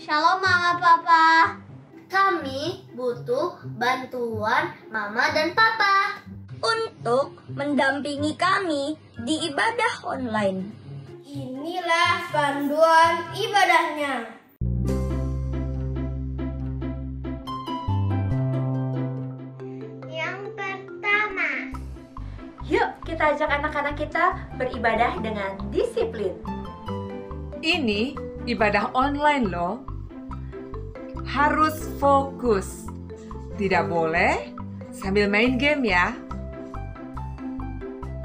Shalom Mama Papa. Kami butuh bantuan Mama dan Papa untuk mendampingi kami di ibadah online. Inilah panduan ibadahnya. Yang pertama, Yuk kita ajak anak-anak kita beribadah dengan disiplin. Ini ibadah online loh. Harus fokus. Tidak boleh sambil main game ya.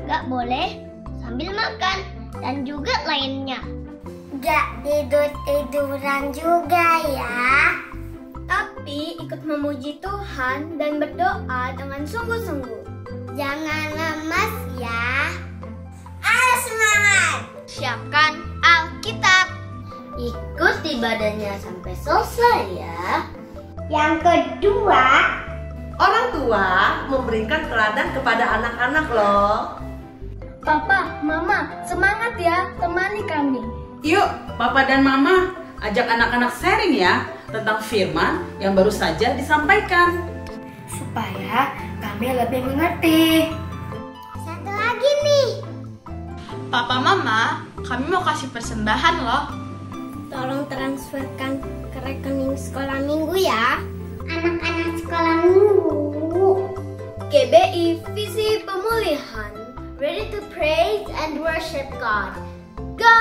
gak boleh sambil makan dan juga lainnya. Gak tidur-tiduran juga ya. Tapi ikut memuji Tuhan dan berdoa dengan sungguh-sungguh. Jangan lemas ya. Ayo semangat. Siapkan Alkitab. Ikut ibadahnya sampai selesai ya. Yang kedua, Orang tua memberikan teladan kepada anak-anak loh. Papa, Mama, semangat ya, temani kami. Yuk, Papa dan Mama, ajak anak-anak sharing ya tentang firman yang baru saja disampaikan. Supaya kami lebih mengerti. Satu lagi nih. Papa Mama, kami mau kasih persembahan loh. Tolong transferkan ke rekening sekolah minggu ya. Anak-anak sekolah minggu. GBI Visi Pemulihan. Ready to praise and worship God. Go!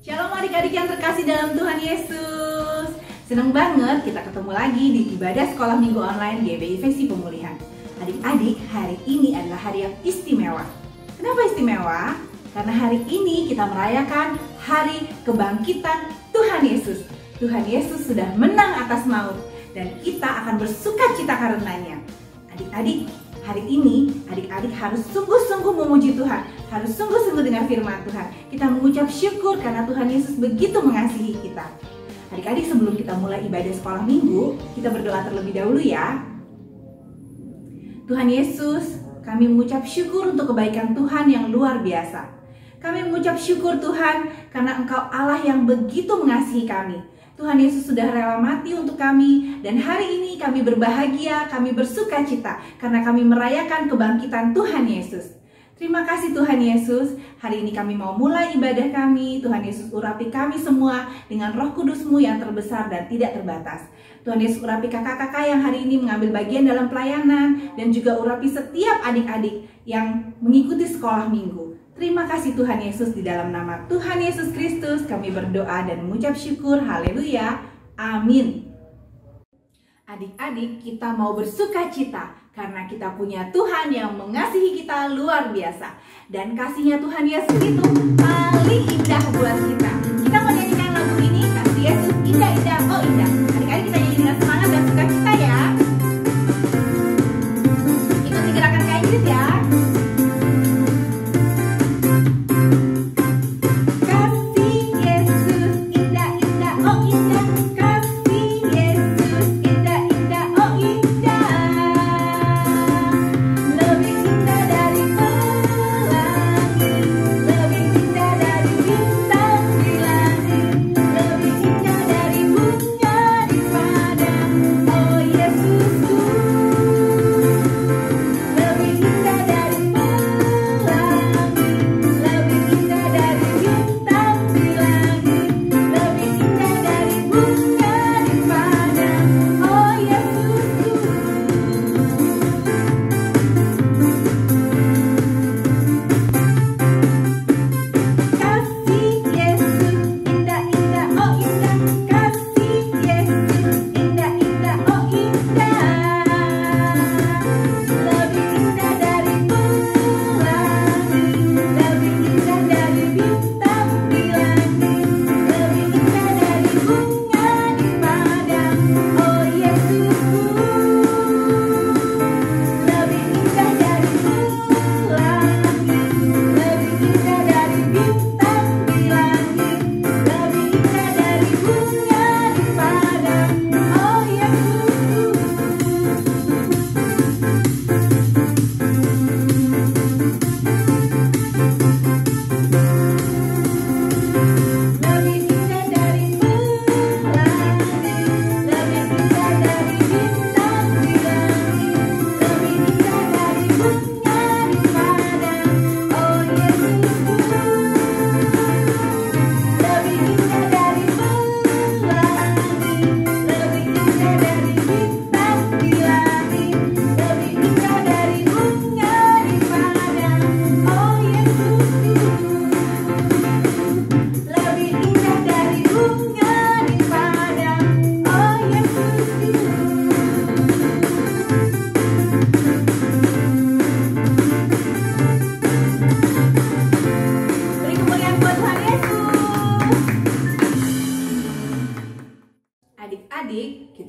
Shalom adik-adik yang terkasih dalam Tuhan Yesus. Senang banget kita ketemu lagi di ibadah sekolah minggu online GBI Visi Pemulihan. Adik-adik, hari ini adalah hari yang istimewa. Kenapa istimewa? Karena hari ini kita merayakan hari kebangkitan Tuhan Yesus. Tuhan Yesus sudah menang atas maut dan kita akan bersuka cita karenanya. Adik-adik, hari ini adik-adik harus sungguh-sungguh memuji Tuhan, harus sungguh-sungguh dengan firman Tuhan. Kita mengucap syukur karena Tuhan Yesus begitu mengasihi kita. Adik-adik, sebelum kita mulai ibadah sekolah minggu, kita berdoa terlebih dahulu ya. Tuhan Yesus, kami mengucap syukur untuk kebaikan Tuhan yang luar biasa. Kami mengucap syukur Tuhan karena Engkau Allah yang begitu mengasihi kami. Tuhan Yesus sudah rela mati untuk kami dan hari ini kami berbahagia, kami bersuka cita karena kami merayakan kebangkitan Tuhan Yesus. Terima kasih Tuhan Yesus, hari ini kami mau mulai ibadah kami. Tuhan Yesus urapi kami semua dengan Roh Kudus-Mu yang terbesar dan tidak terbatas. Tuhan Yesus urapi kakak-kakak yang hari ini mengambil bagian dalam pelayanan dan juga urapi setiap adik-adik yang mengikuti sekolah minggu. Terima kasih Tuhan Yesus, di dalam nama Tuhan Yesus Kristus kami berdoa dan mengucap syukur. Haleluya. Amin. Adik-adik, kita mau bersuka cita karena kita punya Tuhan yang mengasihi kita luar biasa. Dan kasihnya Tuhan Yesus itu paling indah buat kita. Kita mau nyanyikan lagu ini, kasih Yesus indah-indah, oh indah. Adik-adik, kita nyanyi dengan semangat dan suka cita ya. Ikuti gerakan kayak gitu ya. Lebih indah dari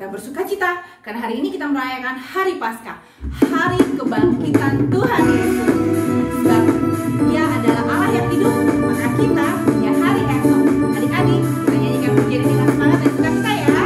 Kita bersukacita karena hari ini kita merayakan Hari Paskah, Hari Kebangkitan Tuhan Yesus. Sebab Dia adalah Allah yang hidup, maka kita punya hari esok. Adik-adik, kita nyanyikan pujian ini dengan semangat dan sukacita ya.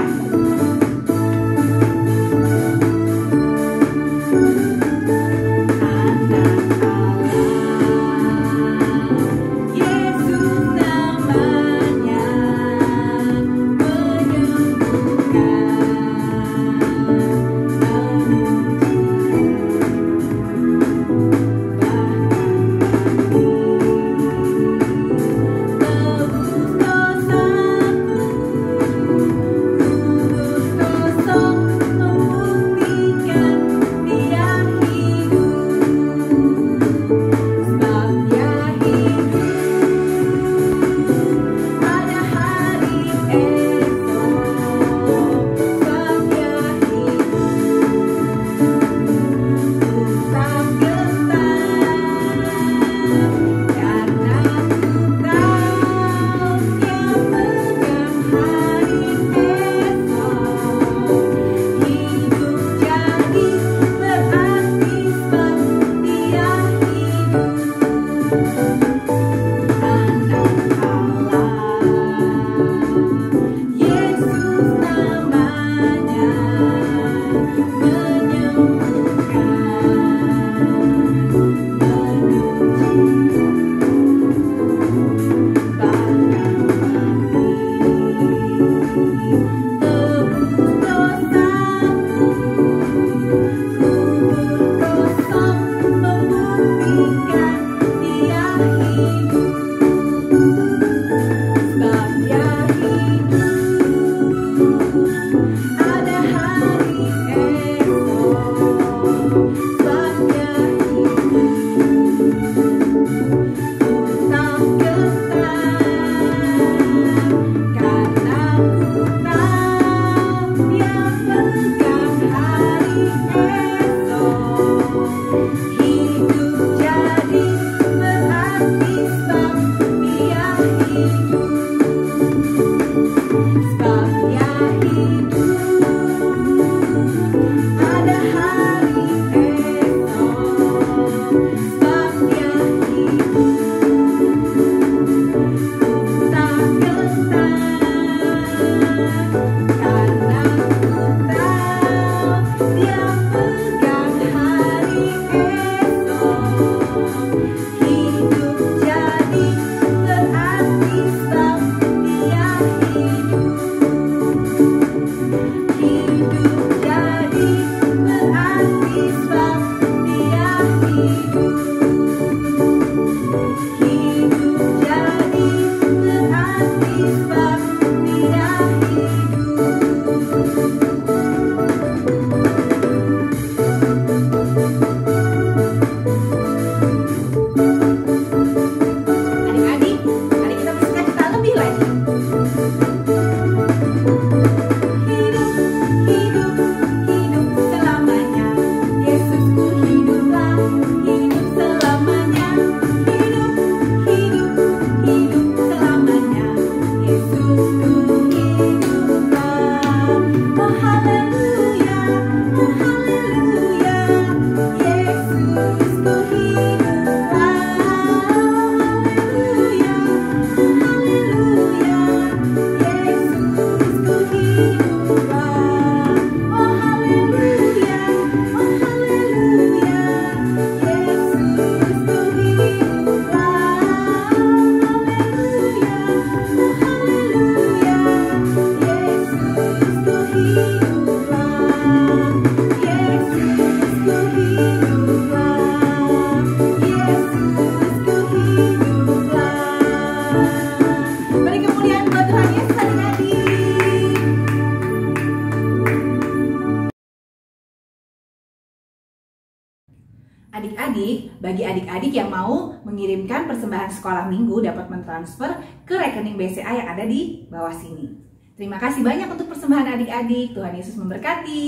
Adik-adik, bagi adik-adik yang mau mengirimkan persembahan sekolah minggu dapat mentransfer ke rekening BCA yang ada di bawah sini. Terima kasih banyak untuk persembahan adik-adik. Tuhan Yesus memberkati.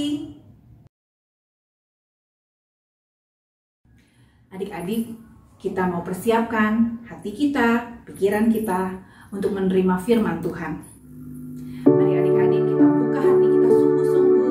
Adik-adik, kita mau persiapkan hati kita, pikiran kita untuk menerima firman Tuhan. Mari adik-adik kita buka hati kita sungguh-sungguh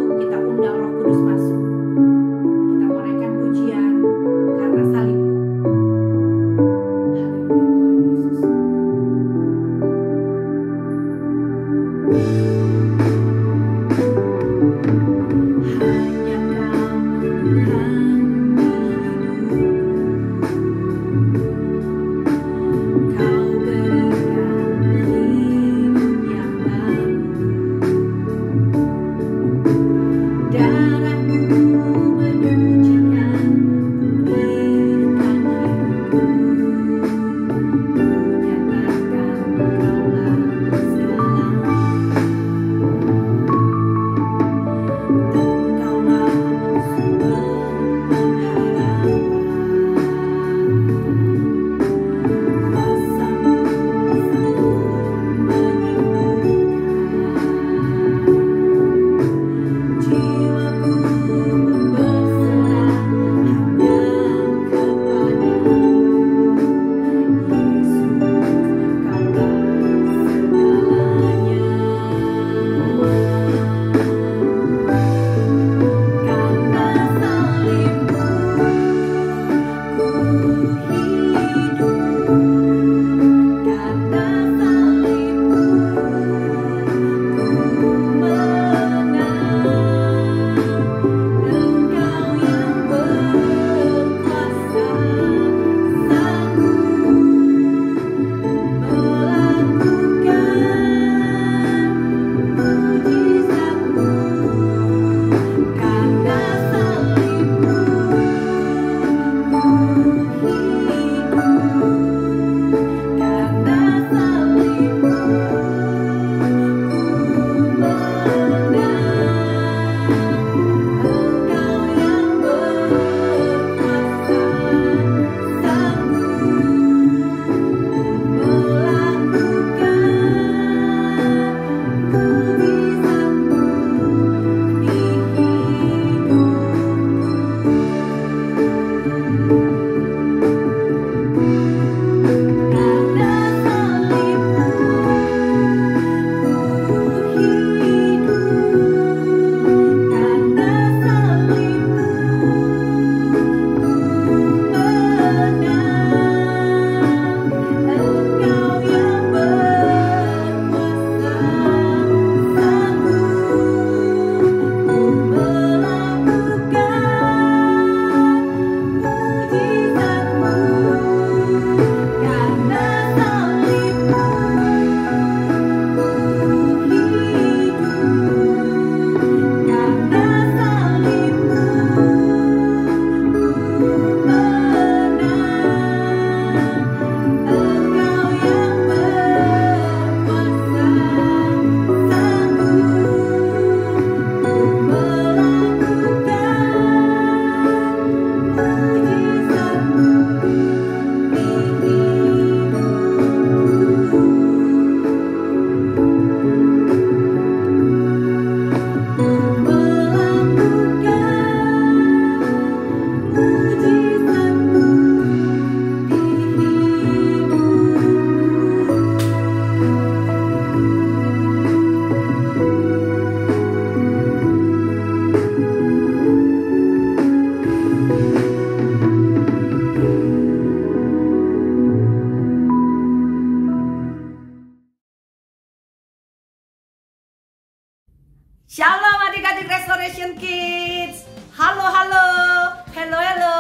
Shalom adik-adik Restoration Kids. Halo, halo. Hello, hello.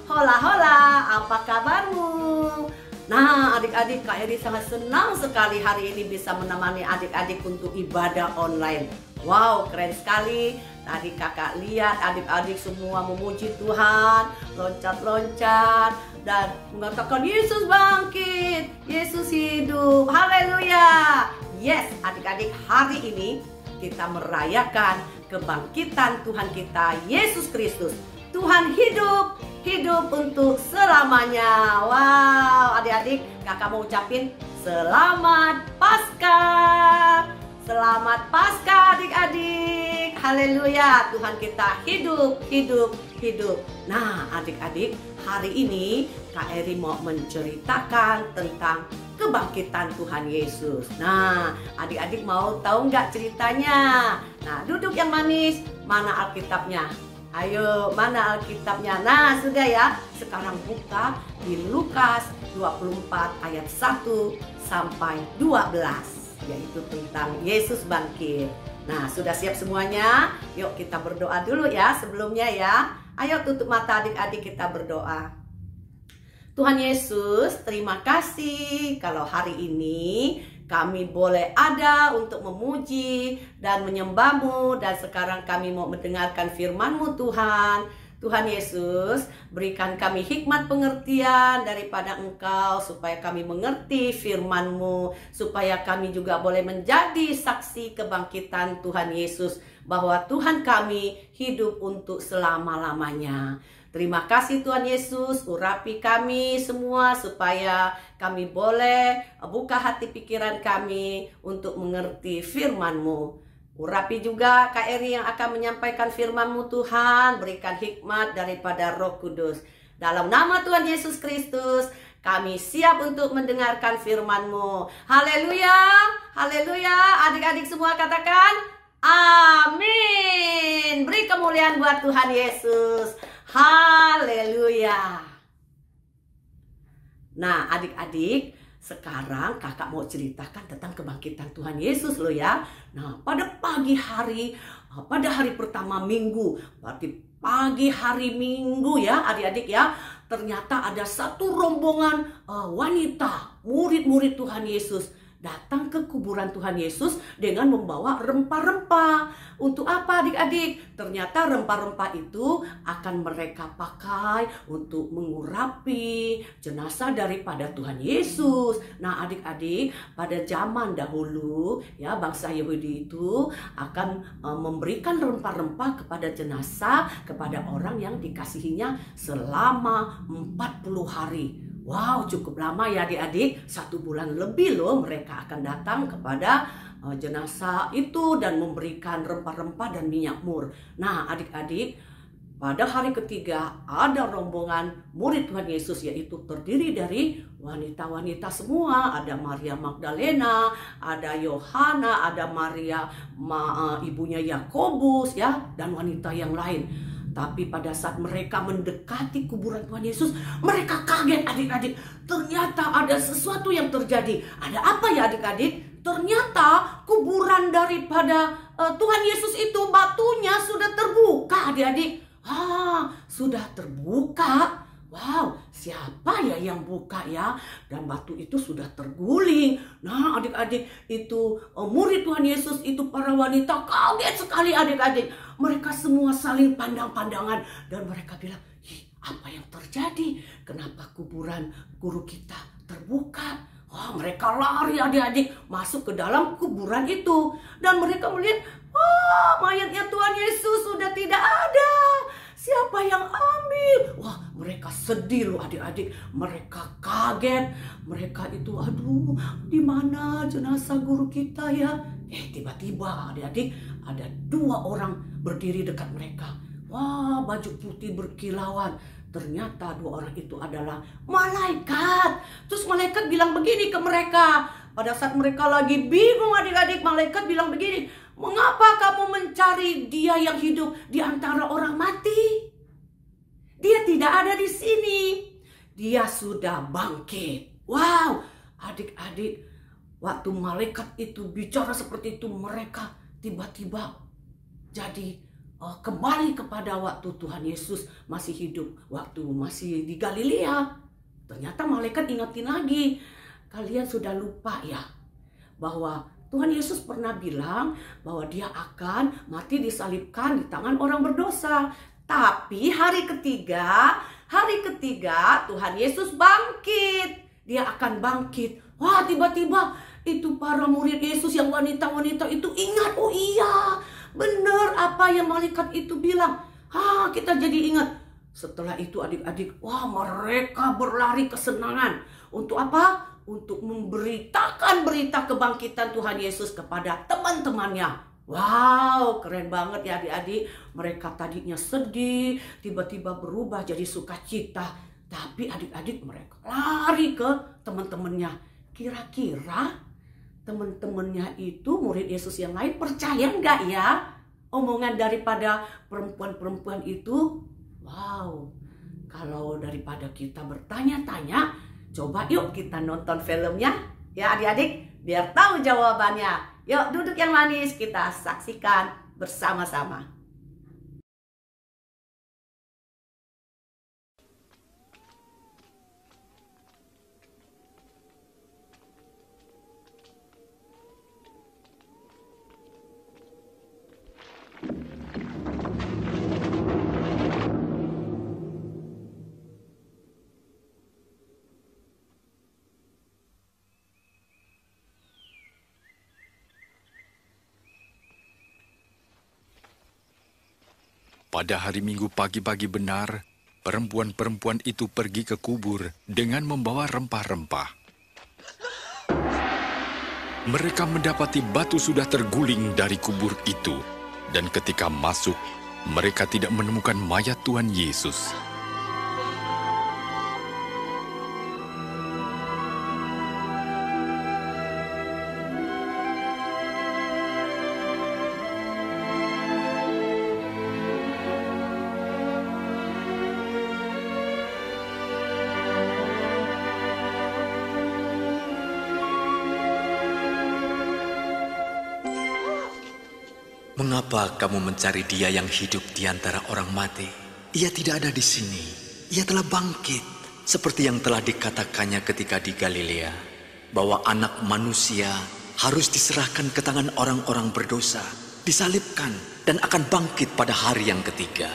Hola, hola. Apa kabarmu? Nah, adik-adik, Kak Eri sangat senang sekali hari ini bisa menemani adik-adik untuk ibadah online. Wow, keren sekali. Tadi kakak lihat adik-adik semua memuji Tuhan, loncat-loncat, dan mengatakan Yesus bangkit, Yesus hidup, haleluya. Yes, adik-adik, hari ini kita merayakan kebangkitan Tuhan kita, Yesus Kristus. Tuhan hidup, hidup untuk selamanya. Wow, adik-adik, kakak mau ucapin Selamat Paskah. Selamat Paskah adik-adik. Haleluya, Tuhan kita hidup, hidup, hidup. Nah adik-adik, hari ini Kak Eri mau menceritakan tentang kebangkitan Tuhan Yesus. Nah adik-adik mau tahu nggak ceritanya? Nah duduk yang manis, mana Alkitabnya? Ayo, mana Alkitabnya? Nah sudah ya, sekarang buka di Lukas 24 ayat 1 sampai 12. Yaitu tentang Yesus bangkit. Nah sudah siap semuanya? Yuk kita berdoa dulu ya sebelumnya ya. Ayo tutup mata adik-adik, kita berdoa. Tuhan Yesus, terima kasih kalau hari ini kami boleh ada untuk memuji dan menyembah-Mu. Dan sekarang kami mau mendengarkan firman-Mu Tuhan. Tuhan Yesus, berikan kami hikmat pengertian daripada Engkau supaya kami mengerti firman-Mu, supaya kami juga boleh menjadi saksi kebangkitan Tuhan Yesus, bahwa Tuhan kami hidup untuk selama-lamanya. Terima kasih Tuhan Yesus, urapi kami semua supaya kami boleh buka hati pikiran kami untuk mengerti firman-Mu. Urapi juga Kak Eri yang akan menyampaikan firman-Mu Tuhan. Berikan hikmat daripada Roh Kudus. Dalam nama Tuhan Yesus Kristus, kami siap untuk mendengarkan firman-Mu. Haleluya, haleluya. Adik-adik semua katakan amin. Beri kemuliaan buat Tuhan Yesus. Haleluya. Nah adik-adik, sekarang kakak mau ceritakan tentang kebangkitan Tuhan Yesus loh ya. Nah pada pagi hari, pada hari pertama minggu, berarti pagi hari minggu ya adik-adik ya, ternyata ada satu rombongan wanita, murid-murid Tuhan Yesus datang ke kuburan Tuhan Yesus dengan membawa rempah-rempah. Untuk apa adik-adik? Ternyata rempah-rempah itu akan mereka pakai untuk mengurapi jenazah daripada Tuhan Yesus. Nah adik-adik, pada zaman dahulu ya, bangsa Yahudi itu akan memberikan rempah-rempah kepada jenazah, kepada orang yang dikasihinya selama 40 hari. Wow, cukup lama ya adik-adik, 1 bulan lebih loh mereka akan datang kepada jenazah itu dan memberikan rempah-rempah dan minyak mur. Nah adik-adik, pada hari ketiga ada rombongan murid Tuhan Yesus, yaitu terdiri dari wanita-wanita semua. Ada Maria Magdalena, ada Yohana, ada Maria ibunya Yakobus ya, dan wanita yang lain. Tapi pada saat mereka mendekati kuburan Tuhan Yesus, mereka kaget adik-adik. Ternyata ada sesuatu yang terjadi. Ada apa ya adik-adik? Ternyata kuburan daripada Tuhan Yesus itu, batunya sudah terbuka adik-adik. Sudah terbuka. Wow, siapa ya yang buka ya? Dan batu itu sudah terguling. Nah adik-adik, itu murid Tuhan Yesus itu, para wanita kaget sekali adik-adik. Mereka semua saling pandang-pandangan dan mereka bilang, apa yang terjadi? Kenapa kuburan guru kita terbuka? Wah, mereka lari adik-adik masuk ke dalam kuburan itu. Dan mereka melihat, mayatnya Tuhan Yesus sudah tidak ada. Siapa yang ambil? Wah, mereka sedih loh adik-adik. Mereka kaget. Mereka itu, aduh, di mana jenazah guru kita ya? Tiba-tiba adik-adik, ada 2 orang berdiri dekat mereka. Wah, baju putih berkilauan. Ternyata 2 orang itu adalah malaikat. Terus malaikat bilang begini ke mereka. Pada saat mereka lagi bingung adik-adik, malaikat bilang begini, mengapa kamu mencari dia yang hidup di antara orang mati? Dia tidak ada di sini. Dia sudah bangkit. Wow, adik-adik, waktu malaikat itu bicara seperti itu, mereka tiba-tiba jadi kembali kepada waktu Tuhan Yesus masih hidup, waktu masih di Galilea. Ternyata malaikat ingetin lagi, kalian sudah lupa ya bahwa Tuhan Yesus pernah bilang bahwa dia akan mati disalibkan di tangan orang berdosa. Tapi hari ketiga Tuhan Yesus bangkit. Dia akan bangkit. Wah, tiba-tiba itu para murid Yesus yang wanita-wanita itu ingat, oh iya, benar apa yang malaikat itu bilang. Kita jadi ingat. Setelah itu adik-adik, wah mereka berlari kesenangan. Untuk apa? Untuk memberitakan berita kebangkitan Tuhan Yesus kepada teman-temannya. Wow, keren banget ya adik-adik. Mereka tadinya sedih, tiba-tiba berubah jadi sukacita. Tapi adik-adik mereka lari ke teman-temannya. Kira-kira teman-temannya itu murid Yesus yang lain percaya enggak ya omongan daripada perempuan-perempuan itu? Wow, kalau daripada kita bertanya-tanya, coba yuk kita nonton filmnya ya adik-adik, biar tahu jawabannya. Yuk duduk yang manis, kita saksikan bersama-sama. Pada hari Minggu pagi-pagi benar, perempuan-perempuan itu pergi ke kubur dengan membawa rempah-rempah. Mereka mendapati batu sudah terguling dari kubur itu, dan ketika masuk, mereka tidak menemukan mayat Tuhan Yesus. Mengapa kamu mencari dia yang hidup di antara orang mati? Ia tidak ada di sini. Ia telah bangkit, seperti yang telah dikatakannya ketika di Galilea, bahwa anak manusia harus diserahkan ke tangan orang-orang berdosa, disalibkan, dan akan bangkit pada hari yang ketiga.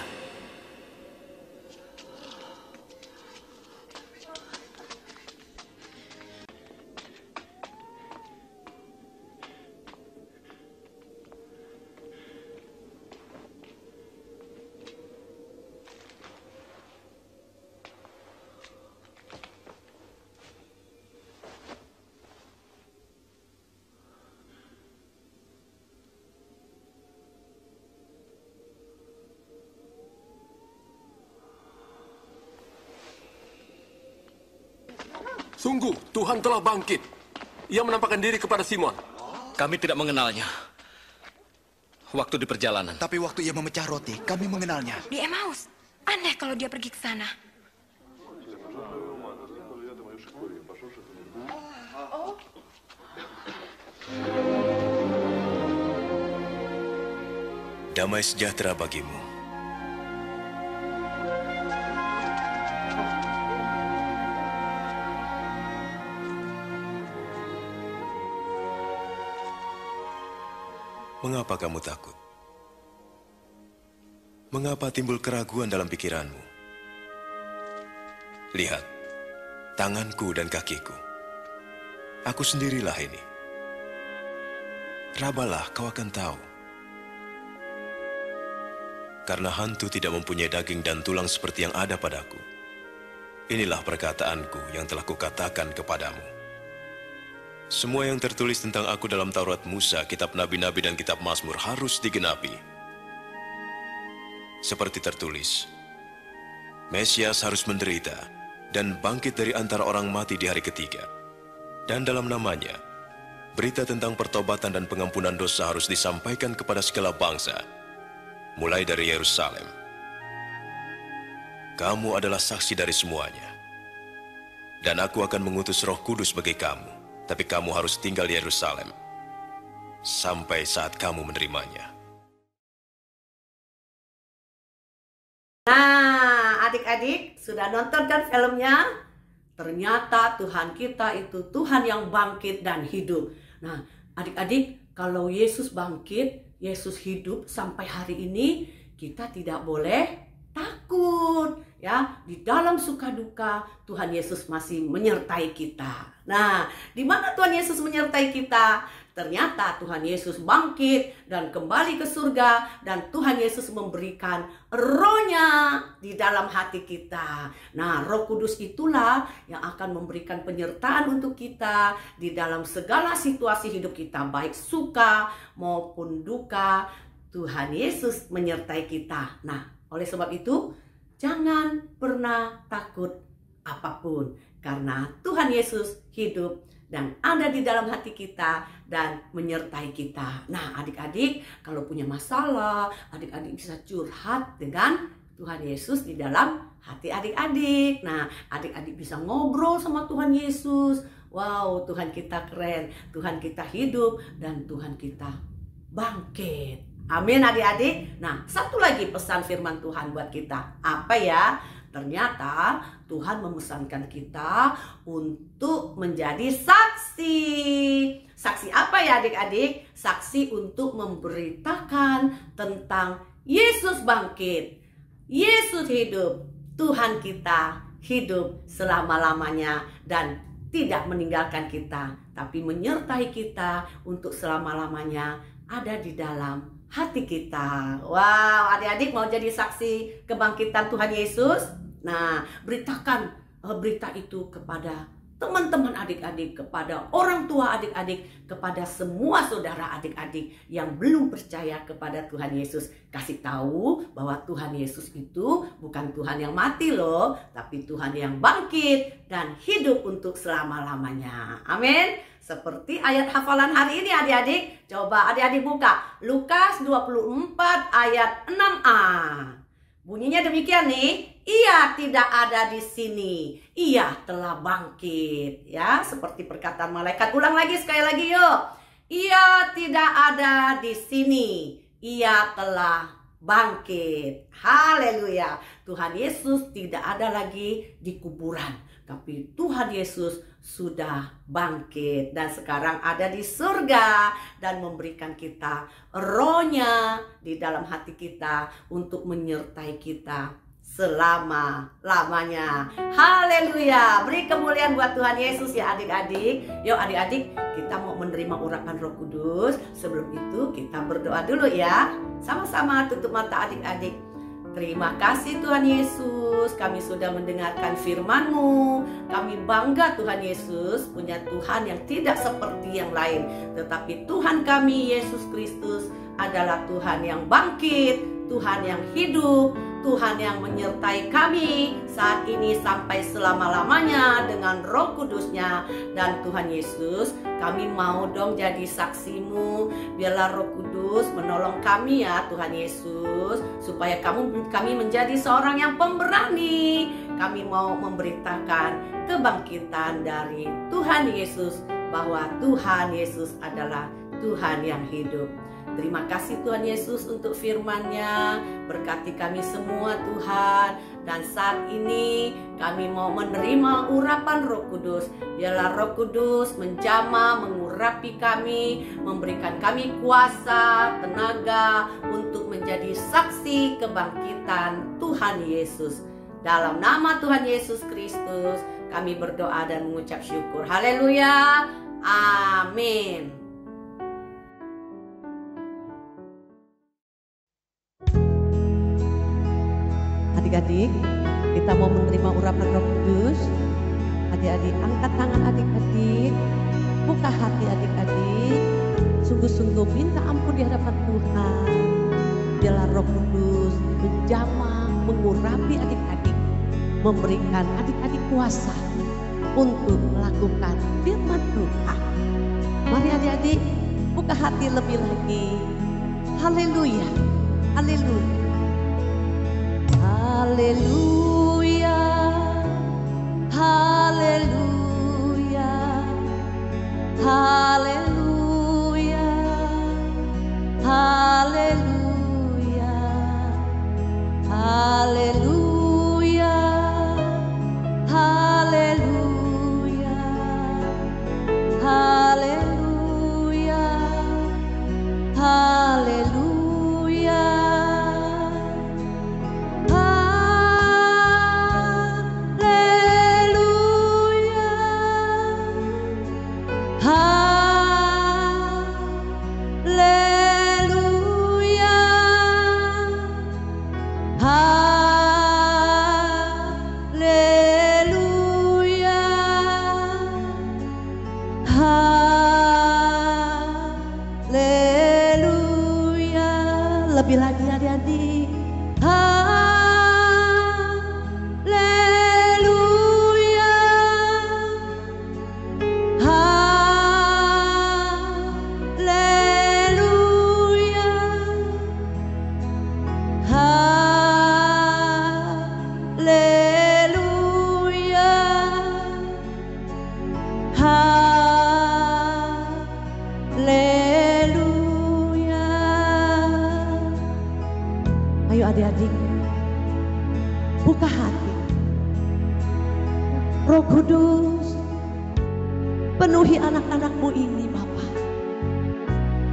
Sungguh, Tuhan telah bangkit. Ia menampakkan diri kepada Simon. Kami tidak mengenalnya. Waktu di perjalanan. Tapi waktu ia memecah roti, kami mengenalnya. Di Emmaus. Aneh kalau dia pergi ke sana. Damai sejahtera bagimu. Mengapa kamu takut? Mengapa timbul keraguan dalam pikiranmu? Lihat, tanganku dan kakiku. Aku sendirilah ini. Rabalah, kau akan tahu. Karena hantu tidak mempunyai daging dan tulang seperti yang ada padaku. Inilah perkataanku yang telah kukatakan kepadamu. Semua yang tertulis tentang aku dalam Taurat Musa, kitab Nabi-Nabi dan kitab Mazmur harus digenapi. Seperti tertulis, Mesias harus menderita dan bangkit dari antara orang mati di hari ketiga. Dan dalam namanya, berita tentang pertobatan dan pengampunan dosa harus disampaikan kepada segala bangsa, mulai dari Yerusalem. Kamu adalah saksi dari semuanya. Dan aku akan mengutus Roh Kudus bagi kamu. Tapi kamu harus tinggal di Yerusalem. sampai saat kamu menerimanya. Nah, adik-adik sudah nonton kan filmnya? Ternyata Tuhan kita itu Tuhan yang bangkit dan hidup. Nah, adik-adik, kalau Yesus bangkit, Yesus hidup sampai hari ini, kita tidak boleh takut. Ya, di dalam suka duka Tuhan Yesus masih menyertai kita. Nah, di mana Tuhan Yesus menyertai kita? Ternyata Tuhan Yesus bangkit dan kembali ke surga, dan Tuhan Yesus memberikan Roh-Nya di dalam hati kita. Nah, Roh Kudus itulah yang akan memberikan penyertaan untuk kita di dalam segala situasi hidup kita, baik suka maupun duka. Tuhan Yesus menyertai kita. Nah, oleh sebab itu jangan pernah takut apapun, karena Tuhan Yesus hidup dan ada di dalam hati kita dan menyertai kita. Nah, adik-adik kalau punya masalah, adik-adik bisa curhat dengan Tuhan Yesus di dalam hati adik-adik. Nah, adik-adik bisa ngobrol sama Tuhan Yesus. Wow, Tuhan kita keren, Tuhan kita hidup, dan Tuhan kita bangkit. Amin adik-adik. Nah, satu lagi pesan firman Tuhan buat kita. Apa ya? Ternyata Tuhan memesankan kita untuk menjadi saksi. Saksi apa ya adik-adik? Saksi untuk memberitakan tentang Yesus bangkit, Yesus hidup, Tuhan kita hidup selama-lamanya dan tidak meninggalkan kita, tapi menyertai kita untuk selama-lamanya ada di dalam hati kita. Wow, adik-adik mau jadi saksi kebangkitan Tuhan Yesus? Nah, beritakan berita itu kepada teman-teman adik-adik, kepada orang tua adik-adik, kepada semua saudara adik-adik yang belum percaya kepada Tuhan Yesus. Kasih tahu bahwa Tuhan Yesus itu bukan Tuhan yang mati loh, tapi Tuhan yang bangkit dan hidup untuk selama-lamanya. Amin. Seperti ayat hafalan hari ini adik-adik. Coba adik-adik buka Lukas 24 ayat 6a. Bunyinya demikian nih. Ia tidak ada di sini, ia telah bangkit. Ya, seperti perkataan malaikat. Ulang lagi, sekali lagi yuk. Ia tidak ada di sini, ia telah bangkit. Haleluya. Tuhan Yesus tidak ada lagi di kuburan, tapi Tuhan Yesus sudah bangkit dan sekarang ada di surga dan memberikan kita Roh-Nya di dalam hati kita untuk menyertai kita selama-lamanya. Haleluya. Beri kemuliaan buat Tuhan Yesus ya adik-adik. Yuk adik-adik, kita mau menerima urapan Roh Kudus. Sebelum itu kita berdoa dulu ya. Sama-sama tutup mata adik-adik. Terima kasih Tuhan Yesus, kami sudah mendengarkan firman-Mu. Kami bangga Tuhan Yesus punya Tuhan yang tidak seperti yang lain. Tetapi Tuhan kami Yesus Kristus adalah Tuhan yang bangkit, Tuhan yang hidup, Tuhan yang menyertai kami saat ini sampai selama-lamanya dengan Roh Kudus-Nya. Dan Tuhan Yesus, kami mau dong jadi saksi-Mu. Biarlah Roh Kudus menolong kami ya Tuhan Yesus, supaya kami menjadi seorang yang pemberani. Kami mau memberitakan kebangkitan dari Tuhan Yesus, bahwa Tuhan Yesus adalah Tuhan yang hidup. Terima kasih Tuhan Yesus untuk firman-Nya. Berkati kami semua Tuhan. Dan saat ini kami mau menerima urapan Roh Kudus. Biarlah Roh Kudus menjamah, mengurapi kami, memberikan kami kuasa, tenaga untuk menjadi saksi kebangkitan Tuhan Yesus. Dalam nama Tuhan Yesus Kristus kami berdoa dan mengucap syukur. Haleluya. Amin. Adik-adik, kita mau menerima urapan Roh Kudus. Adik-adik, angkat tangan adik-adik, buka hati adik-adik, sungguh-sungguh minta ampun di hadapan Tuhan. Biarlah Roh Kudus menjamah, mengurapi adik-adik, memberikan adik-adik kuasa untuk melakukan firman Tuhan. Mari adik-adik, buka hati lebih lagi. Haleluya, haleluya. Haleluya, haleluya, haleluya, Haleluya, haleluya, haleluya. Lebih lagi adik-adik. Haleluya, haleluya, haleluya, haleluya. Ayo adik-adik, buka hati. Roh Kudus, penuhi anak-anakmu ini Bapa.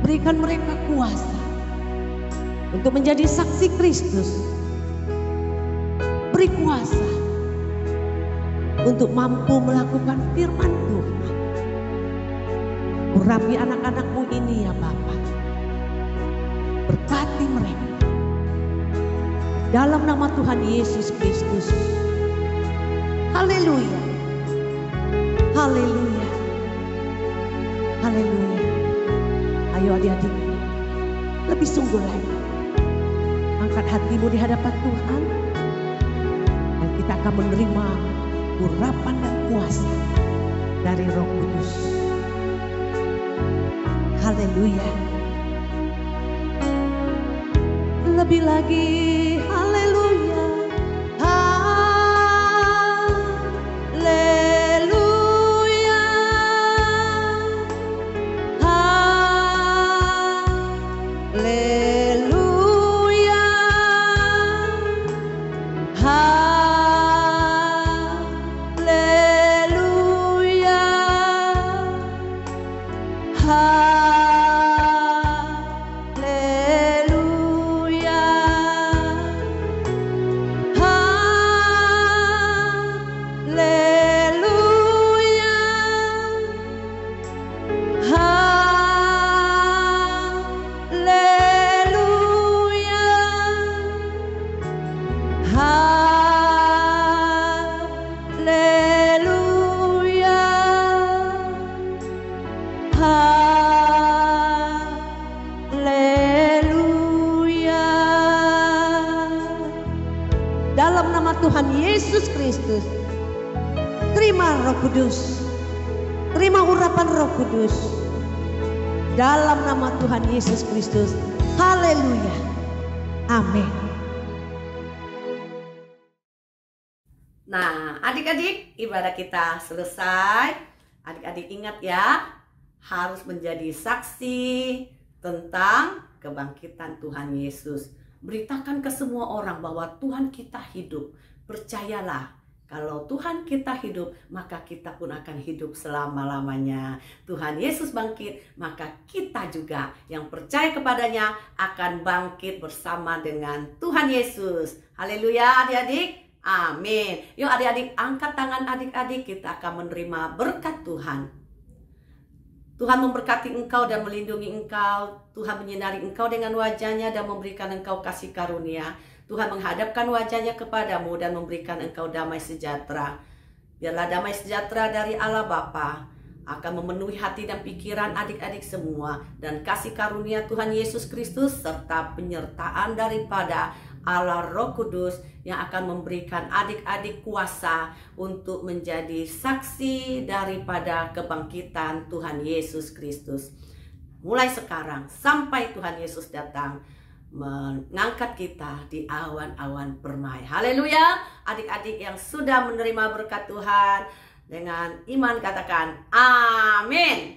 Berikan mereka kuasa untuk menjadi saksi Kristus. Beri kuasa untuk mampu melakukan firman Tuhan. Urapi anak-anakmu ini ya Bapa. Berkati mereka. Dalam nama Tuhan Yesus Kristus. Haleluya. Haleluya. Haleluya. Ayo adik-adik, lebih sungguh lagi. Angkat hatimu di hadapan Tuhan. Dan kita akan menerima urapan dan kuasa dari Roh Kudus. Haleluya. Lebih lagi, haleluya. Haleluya. Haleluya. Haleluya. Haleluya. Haleluya. Haleluya. Dalam nama Tuhan Yesus Kristus, terima Roh Kudus, terima urapan Roh Kudus. Dalam nama Tuhan Yesus Kristus, haleluya, amin. Nah, adik-adik, ibadah kita selesai. Adik-adik ingat ya, harus menjadi saksi tentang kebangkitan Tuhan Yesus. Beritakan ke semua orang bahwa Tuhan kita hidup. Percayalah, kalau Tuhan kita hidup, maka kita pun akan hidup selama-lamanya. Tuhan Yesus bangkit, maka kita juga yang percaya kepadanya akan bangkit bersama dengan Tuhan Yesus. Haleluya adik-adik. Amin. Yuk adik-adik, angkat tangan adik-adik, kita akan menerima berkat Tuhan. Tuhan memberkati engkau dan melindungi engkau. Tuhan menyinari engkau dengan wajahnya dan memberikan engkau kasih karunia. Tuhan menghadapkan wajahnya kepadamu dan memberikan engkau damai sejahtera. Biarlah damai sejahtera dari Allah Bapa akan memenuhi hati dan pikiran adik-adik semua. Dan kasih karunia Tuhan Yesus Kristus serta penyertaan daripada Allah Roh Kudus yang akan memberikan adik-adik kuasa untuk menjadi saksi daripada kebangkitan Tuhan Yesus Kristus. Mulai sekarang sampai Tuhan Yesus datang mengangkat kita di awan-awan permai. Haleluya. Adik-adik yang sudah menerima berkat Tuhan dengan iman katakan amin.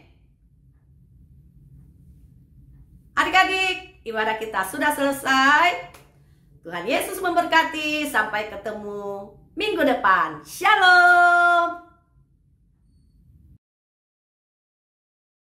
Adik-adik, ibadah kita sudah selesai. Tuhan Yesus memberkati. Sampai ketemu minggu depan. Shalom.